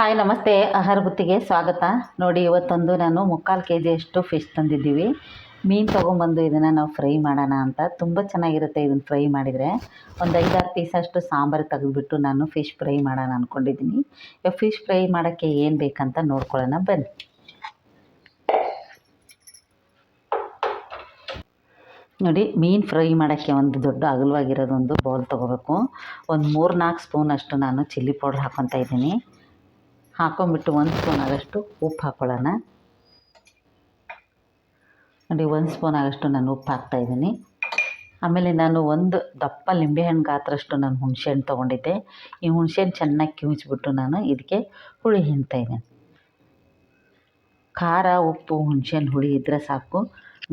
Hi ನಮಸ್ತೆ. ಆಹಾರ ಬುತ್ತಿಗೆ ಸ್ವಾಗತ. ನೋಡಿ, ಇವತ್ತೊಂದು ನಾನು 3/4 kg ಫಿಶ್ ತಂದಿದ್ದೀವಿ. ಮೀನು ತೊಗೊಂಬಂದು ಇದನ್ನು ನಾವು ಫ್ರೈ ಮಾಡೋಣ ಅಂತ. ತುಂಬ ಚೆನ್ನಾಗಿರುತ್ತೆ ಇದನ್ನು ಫ್ರೈ ಮಾಡಿದರೆ. ಒಂದು 5-6 ಪೀಸಷ್ಟು ಸಾಂಬಾರು ತೆಗೆದುಬಿಟ್ಟು ನಾನು ಫಿಶ್ ಫ್ರೈ ಮಾಡೋಣ ಅಂದ್ಕೊಂಡಿದ್ದೀನಿ. ಫಿಶ್ ಫ್ರೈ ಮಾಡೋಕ್ಕೆ ಏನು ಬೇಕಂತ ನೋಡ್ಕೊಳ್ಳೋಣ ಬನ್ನಿ. ನೋಡಿ, ಮೀನು ಫ್ರೈ ಮಾಡೋಕ್ಕೆ ಒಂದು ದೊಡ್ಡ ಅಗಲವಾಗಿರೋದೊಂದು ಬೌಲ್ ತೊಗೋಬೇಕು. ಒಂದು 3-4 ಸ್ಪೂನಷ್ಟು ನಾನು ಚಿಲ್ಲಿ ಪೌಡ್ರ್ ಹಾಕ್ಕೊತಾ ಇದ್ದೀನಿ. ಹಾಕೊಂಡ್ಬಿಟ್ಟು 1 ಸ್ಪೂನ್ ಆಗೋಷ್ಟು ಉಪ್ಪು ಹಾಕ್ಕೊಳ್ಳೋಣ. ನೋಡಿ, 1 ಸ್ಪೂನ್ ಆಗೋಷ್ಟು ನಾನು ಉಪ್ಪು ಹಾಕ್ತಾಯಿದ್ದೀನಿ. ಆಮೇಲೆ ನಾನು ಒಂದು ದಪ್ಪ ಲಿಂಬೆಹಣ್ಣು ಗಾತ್ರಷ್ಟು ನಾನು ಹುಣಸೆಹಣ್ಣು ತೊಗೊಂಡಿದ್ದೆ. ಈ ಹುಣಸೆಹಣ್ಣು ಚೆನ್ನಾಗಿ ಕಿವುಚ್ಬಿಟ್ಟು ನಾನು ಇದಕ್ಕೆ ಹುಳಿ ಹಿಂಡ್ತಾಯಿದ್ದೀನಿ. ಖಾರ, ಉಪ್ಪು, ಹುಣಸೆಹಣ್ಣು ಹುಳಿ ಇದ್ದರೆ ಸಾಕು,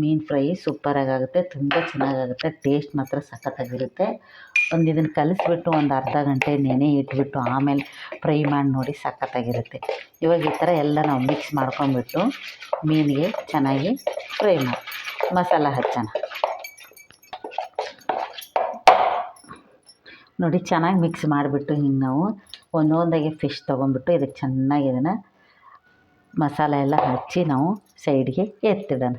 ಮೀನು ಫ್ರೈ ಸೂಪರಾಗುತ್ತೆ. ತುಂಬ ಚೆನ್ನಾಗಾಗುತ್ತೆ. ಟೇಸ್ಟ್ ಮಾತ್ರ ಸಖತ್ತಾಗಿರುತ್ತೆ. ಇದನ್ನು ಕಲಿಸ್ಬಿಟ್ಟು ಒಂದು ಅರ್ಧ ಗಂಟೆ ನೆನೆ ಇಟ್ಬಿಟ್ಟು ಆಮೇಲೆ ಫ್ರೈ ಮಾಡಿ ನೋಡಿ, ಸಖತ್ತಾಗಿರುತ್ತೆ. ಇವಾಗ ಈ ಥರ ಎಲ್ಲ ನಾವು ಮಿಕ್ಸ್ ಮಾಡ್ಕೊಂಡ್ಬಿಟ್ಟು ಮೀನಿಗೆ ಚೆನ್ನಾಗಿ ಫ್ರೈ ಮಾಡಿ ಮಸಾಲ ಹಚ್ಚೋಣ. ನೋಡಿ, ಚೆನ್ನಾಗಿ ಮಿಕ್ಸ್ ಮಾಡಿಬಿಟ್ಟು ಹಿಂಗೆ ನಾವು ಒಂದೊಂದಾಗಿ ಫಿಶ್ ತೊಗೊಂಡ್ಬಿಟ್ಟು ಇದಕ್ಕೆ ಚೆನ್ನಾಗಿ ಇದನ್ನು ಮಸಾಲ ಎಲ್ಲ ಹಚ್ಚಿ ನಾವು ಸೈಡ್ಗೆ ಎತ್ತಿಡೋಣ.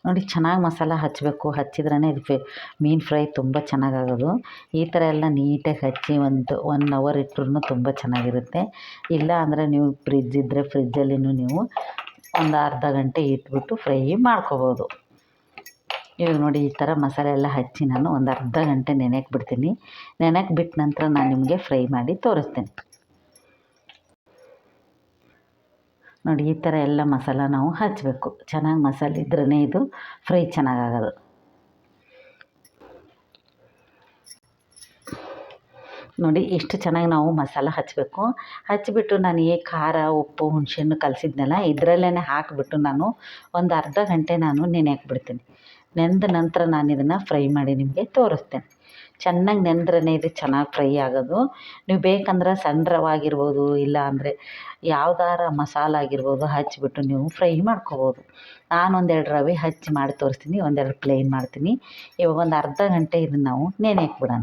ನೋಡಿ, ಚೆನ್ನಾಗಿ ಮಸಾಲ ಹಚ್ಚಬೇಕು. ಹಚ್ಚಿದ್ರೇ ಇದು ಮೀನು ಫ್ರೈ ತುಂಬ ಚೆನ್ನಾಗಾಗೋದು. ಈ ಥರ ಎಲ್ಲ ನೀಟಾಗಿ ಹಚ್ಚಿ 1 ಅವರ್ ಇಟ್ಟರೂ ತುಂಬ ಚೆನ್ನಾಗಿರುತ್ತೆ. ಇಲ್ಲ ಅಂದರೆ ನೀವು ಫ್ರಿಜ್ ಇದ್ದರೆ ಫ್ರಿಜ್ಜಲ್ಲಿನೂ ನೀವು ಒಂದು ಅರ್ಧ ಗಂಟೆ ಇಟ್ಬಿಟ್ಟು ಫ್ರೈ ಮಾಡ್ಕೋಬೋದು. ಇವಾಗ ನೋಡಿ, ಈ ಥರ ಮಸಾಲೆ ಎಲ್ಲ ಹಚ್ಚಿ ನಾನು ಒಂದು ಅರ್ಧ ಗಂಟೆ ನೆನೆಯಕ್ಕೆ ಬಿಡ್ತೀನಿ. ನೆನೆಯಕ್ಕೆ ಬಿಟ್ಟ ನಂತರ ನಾನು ನಿಮಗೆ ಫ್ರೈ ಮಾಡಿ ತೋರಿಸ್ತೀನಿ. ನೋಡಿ, ಈ ಥರ ಎಲ್ಲ ಮಸಾಲ ನಾವು ಹಚ್ಚಬೇಕು. ಚೆನ್ನಾಗಿ ಮಸಾಲೆ ಇದ್ರೇ ಇದು ಫ್ರೈ ಚೆನ್ನಾಗಾಗೋದು. ನೋಡಿ, ಇಷ್ಟು ಚೆನ್ನಾಗಿ ನಾವು ಮಸಾಲ ಹಚ್ಚಬೇಕು. ಹಚ್ಚಿಬಿಟ್ಟು ನಾನು ಖಾರ, ಉಪ್ಪು, ಹುಣಸೆಹಣ್ಣು ಕಲಸಿದ್ನಲ್ಲ ಇದರಲ್ಲೇ ಹಾಕಿಬಿಟ್ಟು ನಾನು ಒಂದು ಅರ್ಧ ಗಂಟೆ ನಾನು ನೆನೆಯಕ್ಕೆ ಬಿಡ್ತೀನಿ. ನೆಂದ ನಂತರ ನಾನು ಇದನ್ನು ಫ್ರೈ ಮಾಡಿ ನಿಮಗೆ ತೋರಿಸ್ತೇನೆ. ಚೆನ್ನಾಗಿ ನೆಂದ್ರೇ ಇದು ಚೆನ್ನಾಗಿ ಫ್ರೈ ಆಗೋದು. ನೀವು ಬೇಕಂದ್ರೆ ಸಣ್ಣ ರವೆ ಆಗಿರ್ಬೋದು, ಇಲ್ಲ ಅಂದರೆ ಯಾವ್ದಾರ ಮಸಾಲ ಆಗಿರ್ಬೋದು ಹಚ್ಚಿಬಿಟ್ಟು ನೀವು ಫ್ರೈ ಮಾಡ್ಕೋಬೋದು. ನಾನು 1-2 ರವೆ ಹಚ್ಚಿ ಮಾಡಿ ತೋರಿಸ್ತೀನಿ, 1-2 ಪ್ಲೇನ್ ಮಾಡ್ತೀನಿ. ಇವಾಗ ಒಂದು ಅರ್ಧ ಗಂಟೆ ಇದನ್ನು ನಾವು ನೆನೆಯಕ್ಕೆ ಬಿಡೋಣ.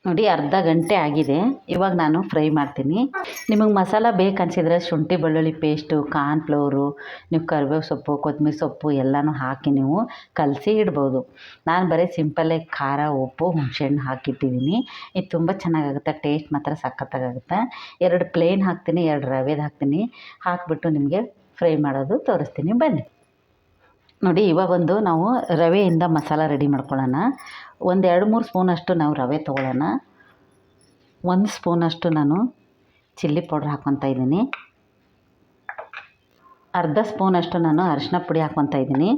ನೋಡಿ, ಅರ್ಧ ಗಂಟೆ ಆಗಿದೆ. ಇವಾಗ ನಾನು ಫ್ರೈ ಮಾಡ್ತೀನಿ. ನಿಮಗೆ ಮಸಾಲ ಬೇಕನ್ಸಿದ್ರೆ ಶುಂಠಿ ಬೆಳ್ಳುಳ್ಳಿ ಪೇಸ್ಟು, ಕಾರ್ನ್ಫ್ಲೋರು, ನೀವು ಕರಿಬೇವು ಸೊಪ್ಪು, ಕೊತ್ತಂಬರಿ ಸೊಪ್ಪು ಎಲ್ಲನೂ ಹಾಕಿ ನೀವು ಕಲಸಿ ಇಡ್ಬೋದು. ನಾನು ಬರೀ ಸಿಂಪಲ್ಲಾಗಿ ಖಾರ, ಉಪ್ಪು, ಹುಣಸೆಹಣ್ಣು ಹಾಕಿಟ್ಟಿದ್ದೀನಿ. ಇದು ತುಂಬ ಚೆನ್ನಾಗಾಗುತ್ತೆ. ಟೇಸ್ಟ್ ಮಾತ್ರ ಸಖತ್ತಾಗುತ್ತೆ. 2 ಪ್ಲೇನ್ ಹಾಕ್ತೀನಿ, 2 ರವೆದು ಹಾಕ್ತೀನಿ. ಹಾಕಿಬಿಟ್ಟು ನಿಮಗೆ ಫ್ರೈ ಮಾಡೋದು ತೋರಿಸ್ತೀನಿ ಬನ್ನಿ. ನೋಡಿ, ಇವಾಗೊಂದು ನಾವು ರವೆಯಿಂದ ಮಸಾಲ ರೆಡಿ ಮಾಡ್ಕೊಳ್ಳೋಣ. ಒಂದು 2-3 ಸ್ಪೂನಷ್ಟು ನಾವು ರವೆ ತೊಗೊಳ್ಳೋಣ. 1 ಸ್ಪೂನಷ್ಟು ನಾನು ಚಿಲ್ಲಿ ಪೌಡ್ರ್ ಹಾಕ್ಕೊತಾ ಇದ್ದೀನಿ. ಅರ್ಧ ಸ್ಪೂನಷ್ಟು ನಾನು ಅರಿಶಿನ ಪುಡಿ ಹಾಕ್ಕೊತಾ ಇದ್ದೀನಿ.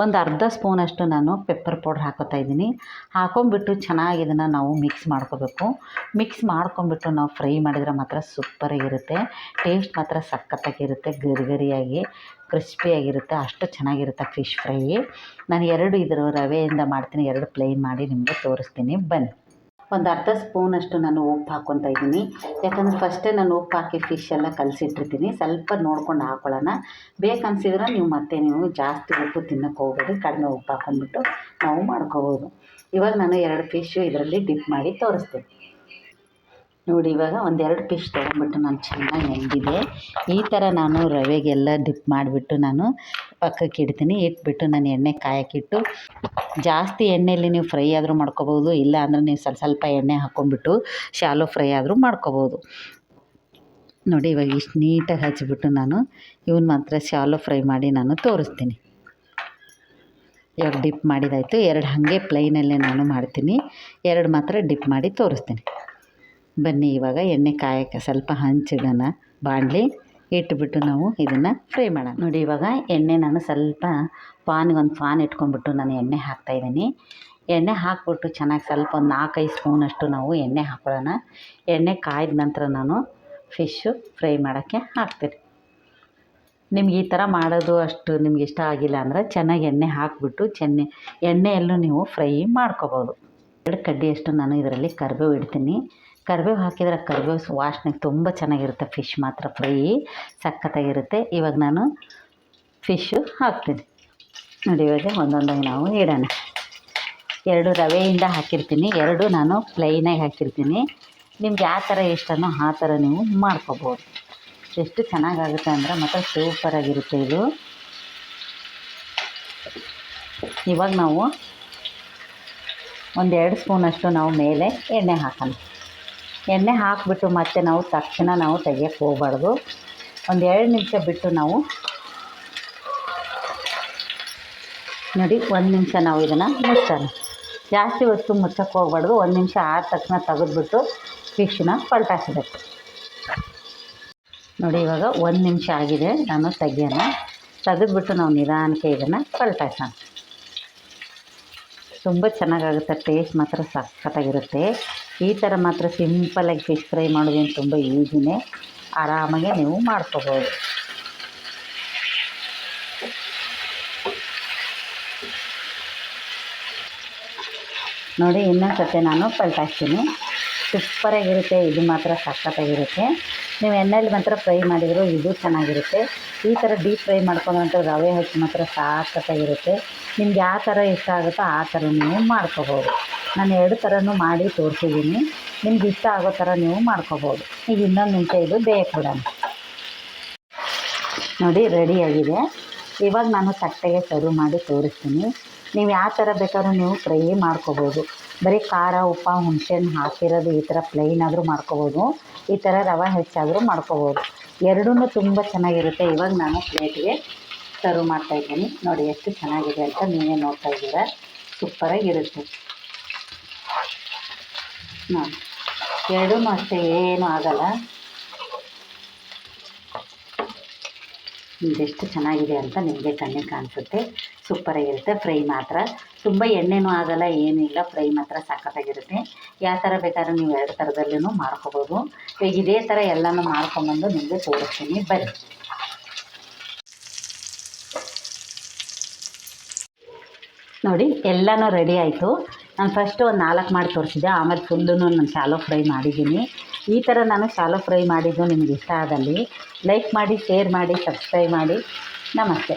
ಒಂದು ಅರ್ಧ ಸ್ಪೂನಷ್ಟು ನಾನು ಪೆಪ್ಪರ್ ಪೌಡ್ರ್ ಹಾಕ್ಕೊತಾ ಇದ್ದೀನಿ. ಹಾಕೊಂಡ್ಬಿಟ್ಟು ಚೆನ್ನಾಗಿ ಇದನ್ನು ನಾವು ಮಿಕ್ಸ್ ಮಾಡ್ಕೋಬೇಕು. ಮಿಕ್ಸ್ ಮಾಡ್ಕೊಂಡ್ಬಿಟ್ಟು ನಾವು ಫ್ರೈ ಮಾಡಿದರೆ ಮಾತ್ರ ಸೂಪರಾಗಿರುತ್ತೆ. ಟೇಸ್ಟ್ ಮಾತ್ರ ಸಖತ್ತಾಗಿರುತ್ತೆ. ಗರಿಗರಿಯಾಗಿ ಕ್ರಿಸ್ಪಿಯಾಗಿರುತ್ತೆ. ಅಷ್ಟು ಚೆನ್ನಾಗಿರುತ್ತೆ ಫಿಶ್ ಫ್ರೈ. ನಾನು 2 ಇದರ ರವೆಯಿಂದ ಮಾಡ್ತೀನಿ. 2 ಪ್ಲೇನ್ ಮಾಡಿ ನಿಮಗೆ ತೋರಿಸ್ತೀನಿ ಬನ್ನಿ. ಒಂದು ಅರ್ಧ ಸ್ಪೂನಷ್ಟು ನಾನು ಉಪ್ಪು ಹಾಕ್ಕೊತಾ ಇದ್ದೀನಿ. ಯಾಕಂದರೆ ಫಸ್ಟೇ ನಾನು ಉಪ್ಪು ಹಾಕಿ ಫಿಶ್ ಎಲ್ಲ ಕಲಸಿಟ್ಟಿರ್ತೀನಿ. ಸ್ವಲ್ಪ ನೋಡ್ಕೊಂಡು ಹಾಕ್ಕೊಳ್ಳೋಣ. ಬೇಕನ್ಸಿದ್ರೆ ನೀವು ಜಾಸ್ತಿ ಉಪ್ಪು ತಿನ್ನೋಕ್ಕೆ ಹೋಗಬೇಡಿ. ಕಡಿಮೆ ಉಪ್ಪು ಹಾಕ್ಕೊಂಡ್ಬಿಟ್ಟು ನಾವು ಮಾಡ್ಕೋಬೋದು. ಇವಾಗ ನಾನು 2 ಫಿಶ್ಶು ಇದರಲ್ಲಿ ಡಿಪ್ ಮಾಡಿ ತೋರಿಸ್ತೀನಿ. ನೋಡಿ, ಇವಾಗ 1-2 ಫಿಶ್ ತೊಗೊಂಡ್ಬಿಟ್ಟು ನಾನು ಚೆನ್ನಾಗಿ ನೆಂದಿದೆ. ಈ ಥರ ನಾನು ರವೆಗೆಲ್ಲ ಡಿಪ್ ಮಾಡಿಬಿಟ್ಟು ನಾನು ಪಕ್ಕಕ್ಕೆ ಇಡ್ತೀನಿ. ಇಟ್ಬಿಟ್ಟು ನಾನು ಎಣ್ಣೆ ಕಾಯಕ್ಕಿಟ್ಟು, ಜಾಸ್ತಿ ಎಣ್ಣೆಯಲ್ಲಿ ನೀವು ಫ್ರೈ ಆದರೂ ಮಾಡ್ಕೋಬೋದು. ಇಲ್ಲ ಅಂದರೆ ನೀವು ಸ್ವಲ್ಪ ಎಣ್ಣೆ ಹಾಕ್ಕೊಂಡ್ಬಿಟ್ಟು ಶಾಲೋ ಫ್ರೈ ಆದರೂ ಮಾಡ್ಕೋಬೋದು. ನೋಡಿ, ಇವಾಗ ಇಷ್ಟು ನೀಟಾಗಿ ಹಚ್ಚಿಬಿಟ್ಟು ನಾನು ಇವನ್ನ ಮಾತ್ರ ಶಾಲೋ ಫ್ರೈ ಮಾಡಿ ನಾನು ತೋರಿಸ್ತೀನಿ. ಇವಾಗ ಡಿಪ್ ಮಾಡಿದಾಯಿತು. 2 ಹಾಗೆ ಪ್ಲೈನಲ್ಲೇ ನಾನು ಮಾಡ್ತೀನಿ. 2 ಮಾತ್ರ ಡಿಪ್ ಮಾಡಿ ತೋರಿಸ್ತೀನಿ ಬನ್ನಿ. ಇವಾಗ ಎಣ್ಣೆ ಕಾಯಕ್ಕೆ ಸ್ವಲ್ಪ ಹಂಚಿಡೋಣ. ಬಾಣಲಿ ಇಟ್ಬಿಟ್ಟು ನಾವು ಇದನ್ನು ಫ್ರೈ ಮಾಡೋಣ. ನೋಡಿ, ಇವಾಗ ಎಣ್ಣೆ ನಾನು ಸ್ವಲ್ಪ ಒಂದು ಪಾನ್ ಇಟ್ಕೊಂಡ್ಬಿಟ್ಟು ನಾನು ಎಣ್ಣೆ ಹಾಕ್ತಾಯಿದ್ದೀನಿ. ಎಣ್ಣೆ ಹಾಕ್ಬಿಟ್ಟು ಚೆನ್ನಾಗಿ ಸ್ವಲ್ಪ ಒಂದು 4-5 ಸ್ಪೂನಷ್ಟು ನಾವು ಎಣ್ಣೆ ಹಾಕ್ಕೊಳ್ಳೋಣ. ಎಣ್ಣೆ ಕಾಯ್ದ ನಂತರ ನಾನು ಫಿಶ್ಶು ಫ್ರೈ ಮಾಡೋಕ್ಕೆ ಹಾಕ್ತೀನಿ. ನಿಮ್ಗೆ ಈ ಥರ ಮಾಡೋದು ಅಷ್ಟು ನಿಮ್ಗೆ ಇಷ್ಟ ಆಗಿಲ್ಲ ಅಂದರೆ ಚೆನ್ನಾಗಿ ಎಣ್ಣೆ ಹಾಕಿಬಿಟ್ಟು ಎಣ್ಣೆಯಲ್ಲೂ ನೀವು ಫ್ರೈ ಮಾಡ್ಕೋಬೋದು. 2 ಕಡ್ಡಿಯಷ್ಟು ನಾನು ಇದರಲ್ಲಿ ಕರಿಬೇವು ಇಡ್ತೀನಿ. ಕರಿಬೇವು ಹಾಕಿದರೆ ಕರಿಬೇವು ವಾಸನೆ ತುಂಬ ಚೆನ್ನಾಗಿರುತ್ತೆ. ಫಿಶ್ ಮಾತ್ರ ಫ್ರೈ ಸಖತ್ತಾಗಿರುತ್ತೆ. ಇವಾಗ ನಾನು ಫಿಶ್ಶು ಹಾಕ್ತೀನಿ. ನೋಡಿ, ಇವಾಗ ಒಂದೊಂದಾಗಿ ನಾವು ಇಡೋಣ. 2 ರವೆಯಿಂದ ಹಾಕಿರ್ತೀನಿ, 2 ನಾನು ಪ್ಲೈನಾಗಿ ಹಾಕಿರ್ತೀನಿ. ನಿಮ್ಗೆ ಯಾವ ಥರ ಇಷ್ಟನೋ ಆ ಥರ ನೀವು ಮಾಡ್ಕೋಬೋದು. ಎಷ್ಟು ಚೆನ್ನಾಗಾಗುತ್ತೆ ಅಂದರೆ ಮಾತ್ರ ಸೂಪರಾಗಿರುತ್ತೆ ಇದು. ಇವಾಗ ನಾವು 1-2 ಸ್ಪೂನಷ್ಟು ನಾವು ಮೇಲೆ ಎಣ್ಣೆ ಹಾಕೋಣ. ಎಣ್ಣೆ ಹಾಕಿಬಿಟ್ಟು ಮತ್ತೆ ನಾವು ತಕ್ಷಣ ನಾವು ತೆಗಿಯೋಕ್ಕೆ ಹೋಗಬಾರ್ದು. 1-2 ನಿಮಿಷ ಬಿಟ್ಟು ನಾವು ನೋಡಿ 1 ನಿಮಿಷ ನಾವು ಇದನ್ನು ಮುಚ್ಚೋಣ. ಜಾಸ್ತಿ ಹೊತ್ತು ಮುಚ್ಚಕ್ಕೆ ಹೋಗ್ಬಾರ್ದು. 1 ನಿಮಿಷ ಆದ ತಕ್ಷಣ ತೆಗೆದ್ಬಿಟ್ಟು ಫಿಶ್ನ ಪಲ್ಟಾಯಿಸ್ಬೇಕು. ನೋಡಿ ಇವಾಗ 1 ನಿಮಿಷ ಆಗಿದೆ, ನಾನು ತೆಗಿಯೋಣ. ತೆಗೆದ್ಬಿಟ್ಟು ನಾವು ನಿಧಾನಕ್ಕೆ ಇದನ್ನು ಪಲ್ಟಾಯಿಸೋಣ. ತುಂಬ ಚೆನ್ನಾಗಾಗುತ್ತೆ, ಟೇಸ್ಟ್ ಮಾತ್ರ ಸಖತ್ತಾಗಿರುತ್ತೆ. ಈ ಥರ ಮಾತ್ರ ಸಿಂಪಲಾಗಿ ಫಿಶ್ ಫ್ರೈ ಮಾಡೋದೇನು ತುಂಬ ಈಸಿನೇ, ಆರಾಮಾಗೆ ನೀವು ಮಾಡ್ಕೋಬೋದು. ನೋಡಿ ಇನ್ನೊಂದು ಸತಿ ನಾನು ಪಲ್ಟಾಯಿಸ್ತೀನಿ. ಸೂಪರಾಗಿರುತ್ತೆ, ಇದು ಮಾತ್ರ ಸಖತ್ತಾಗಿರುತ್ತೆ. ನೀವು ಎಣ್ಣೆಯಲ್ಲಿ ಮಾತ್ರ ಫ್ರೈ ಮಾಡಿದರೂ ಇದು ಚೆನ್ನಾಗಿರುತ್ತೆ. ಈ ಥರ ಡೀಪ್ ಫ್ರೈ ಮಾಡ್ಕೊಂಡ್ರೆ ರವೆ ಹಚ್ಚಿ ಮಾತ್ರ ಸಖತ್ತಾಗಿರುತ್ತೆ. ನಿಮ್ಗೆ ಯಾವ ಥರ ಇಷ್ಟ ಆಗುತ್ತೋ ಆ ಥರ ನೀವು ಮಾಡ್ಕೋಬೋದು. ನಾನು 2 ಥರನೂ ಮಾಡಿ ತೋರಿಸಿದ್ದೀನಿ. ನಿಮ್ಗೆ ಇಷ್ಟ ಆಗೋ ಥರ ನೀವು ಮಾಡ್ಕೋಬೋದು. ಈಗ ಇನ್ನೊಂದು ನಿಮಿಷ ಇದು ಬೇಯಕ್ಕೆ ಬಿಡೋಣ. ನೋಡಿ ರೆಡಿಯಾಗಿದೆ. ಇವಾಗ ನಾನು ತಟ್ಟೆಗೆ ಸರ್ವ್ ಮಾಡಿ ತೋರಿಸ್ತೀನಿ. ನೀವು ಯಾವ ಥರ ಬೇಕಾದ್ರೂ ನೀವು ಫ್ರೈ ಮಾಡ್ಕೋಬೋದು. ಬರೀ ಖಾರ ಉಪ್ಪು ಹುಣಸೆಹಣ್ಣು ಹಾಕಿರೋದು ಈ ಥರ ಪ್ಲೈನ್ ಆದರೂ ಮಾಡ್ಕೋಬೋದು, ಈ ಥರ ರವೆ ಹೆಚ್ಚಾದರೂ ಮಾಡ್ಕೋಬೋದು. ಎರಡೂ ತುಂಬ ಚೆನ್ನಾಗಿರುತ್ತೆ. ಇವಾಗ ನಾನು ಪ್ಲೇಟ್ಗೆ ಸರ್ವ್ ಮಾಡ್ತಾಯಿದ್ದೀನಿ. ನೋಡಿ ಎಷ್ಟು ಚೆನ್ನಾಗಿದೆ ಅಂತ ನೀವೇ ನೋಡ್ತಾ ಇದ್ದೀರ. ಸೂಪರಾಗಿರುತ್ತೆ ನೋಡಿ. ಎರಡೂ ಅಷ್ಟೇ, ಏನೂ ಆಗಲ್ಲ. ಇದೆಷ್ಟು ಚೆನ್ನಾಗಿದೆ ಅಂತ ನಿಮಗೆ ಕಣ್ಣಿಗೆ ಕಾಣಿಸುತ್ತೆ. ಸೂಪರಾಗಿರುತ್ತೆ. ಫ್ರೈ ಮಾತ್ರ ತುಂಬ ಎಣ್ಣೆನೂ ಆಗಲ್ಲ, ಏನಿಲ್ಲ. ಫ್ರೈ ಮಾತ್ರ ಸಖತ್ತಾಗಿರುತ್ತೆ. ಯಾವ ಥರ ಬೇಕಾದ್ರೂ ನೀವು 2 ಥರದಲ್ಲೂ ಮಾಡ್ಕೋಬೋದು. ಈಗ ಇದೇ ಥರ ಎಲ್ಲನೂ ಮಾಡ್ಕೊಂಬಂದು ನಿಮಗೆ ತೋರಿಸ್ತೀನಿ ಬನ್ನಿ. ನೋಡಿ ಎಲ್ಲನೂ ರೆಡಿ ಆಯಿತು. ನಾನು ಫಸ್ಟು ಒಂದು 4 ಮಾಡಿ ತೋರಿಸಿದ್ದೆ, ಆಮೇಲೆ ಫುಲ್ಲೂ ನಾನು ಶಾಲೋ ಫ್ರೈ ಮಾಡಿದ್ದೀನಿ. ಈ ಥರ ನಾನು ಶಾಲೋ ಫ್ರೈ ಮಾಡಿದ್ದು ನಿಮ್ಗೆ ಇಷ್ಟ ಆದಲ್ಲಿ ಲೈಕ್ ಮಾಡಿ, ಶೇರ್ ಮಾಡಿ, ಸಬ್ಸ್ಕ್ರೈಬ್ ಮಾಡಿ. ನಮಸ್ತೆ.